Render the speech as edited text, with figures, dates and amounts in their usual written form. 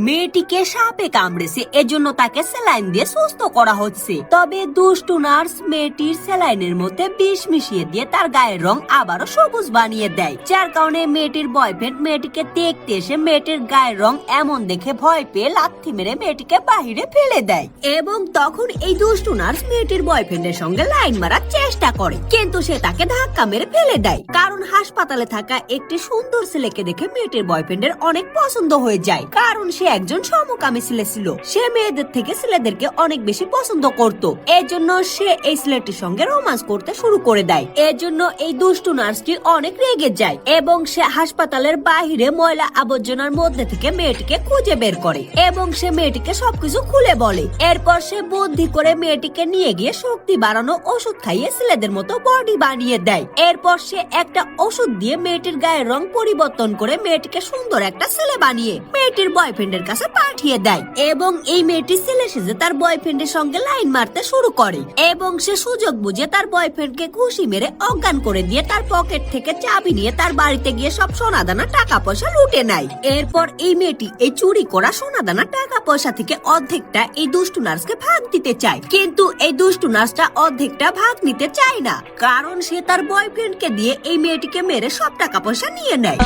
মেয়েটিকে সাপে কামড়েছে, এজন্য তাকে স্যালাইন দিয়ে সুস্থ করা হচ্ছে। তবে দুষ্টু নার্স মেয়েটির স্যালাইনের মধ্যে বিষ মিশিয়ে দিয়ে তার গায়ের রং আবারও সবুজ বানিয়ে দেয়, যার কারণে মেয়েটির বয়ফ্রেন্ড মেয়েটিকে দেখতে এসে মেয়েটির গায়ের রং এমন দেখে ভয় পেয়ে লাথি মেরে মেয়েটিকে বাহিরে ফেলে দেয়। এবং তখন এই দুষ্টু নার্স মেয়েটির বয়ফ্রেন্ডের সঙ্গে লাইন মারার চেষ্টা করে, কিন্তু সে তাকে ধাক্কা মেরে ফেলে দেয়। কারণ হাসপাতালে থাকা একটি সুন্দর ছেলেকে দেখে মেয়েটির বয়ফ্রেন্ডের অনেক পছন্দ হয়ে যায়, কারণ সে একজন সমকামী ছেলে ছিল। সে মেয়েদের থেকে ছেলেদেরকে অনেক বেশি পছন্দ করত, এজন্য সে এই ছেলেটির সঙ্গে রোমান্স করতে শুরু করে দেয়। এজন্য এই দুষ্টু নার্সটি অনেক রেগে যায় এবং সে হাসপাতালের বাহিরে ময়লা আবর্জনার মধ্যে থেকে মেয়েটিকে খুঁজে বের করে এবং সে মেয়েটিকে সবকিছু খুলে বলে। এরপর সে বুদ্ধি করে মেয়েটিকে নিয়ে গিয়ে শক্তি বাড়ানো ওষুধ খাইয়ে ছেলেদের মতো বডি বানিয়ে দেয়। এরপর সে একটা ওষুধ দিয়ে মেয়েটির গায়ের রং পরিবর্তন করে মেয়েটিকে সুন্দর একটা ছেলে বানিয়ে মেয়েটির বয়ফ্রেন্ডের কাছে পাঠিয়ে দেয় এবং এই মেয়েটি ছেলে সেজে তার বয়ফ্রেন্ডের সঙ্গে লাইন মারতে শুরু করে এবং সে সুযোগ বুঝে তার বয়ফ্রেন্ডকে ঘুষি মেরে অজ্ঞান করে দিয়ে তার পকেট থেকে চাবি নিয়ে তার বাড়িতে গিয়ে সব সোনাদানা টাকা পয়সা লুটে নেয়। এরপর এই মেয়েটি এই চুরি করা সোনাদানা টাকা পয়সা থেকে অর্ধেকটা এই দুষ্টু নার্সকে ভাগ দিতে চায়, কিন্তু এই দুষ্টু নার্সটা অর্ধেকটা ভাগ নিতে চায় না, কারণ সে তার বয়ফ্রেন্ডকে দিয়ে এই মেয়েটিকে মেরে সব টাকা পয়সা নিয়ে নেয়।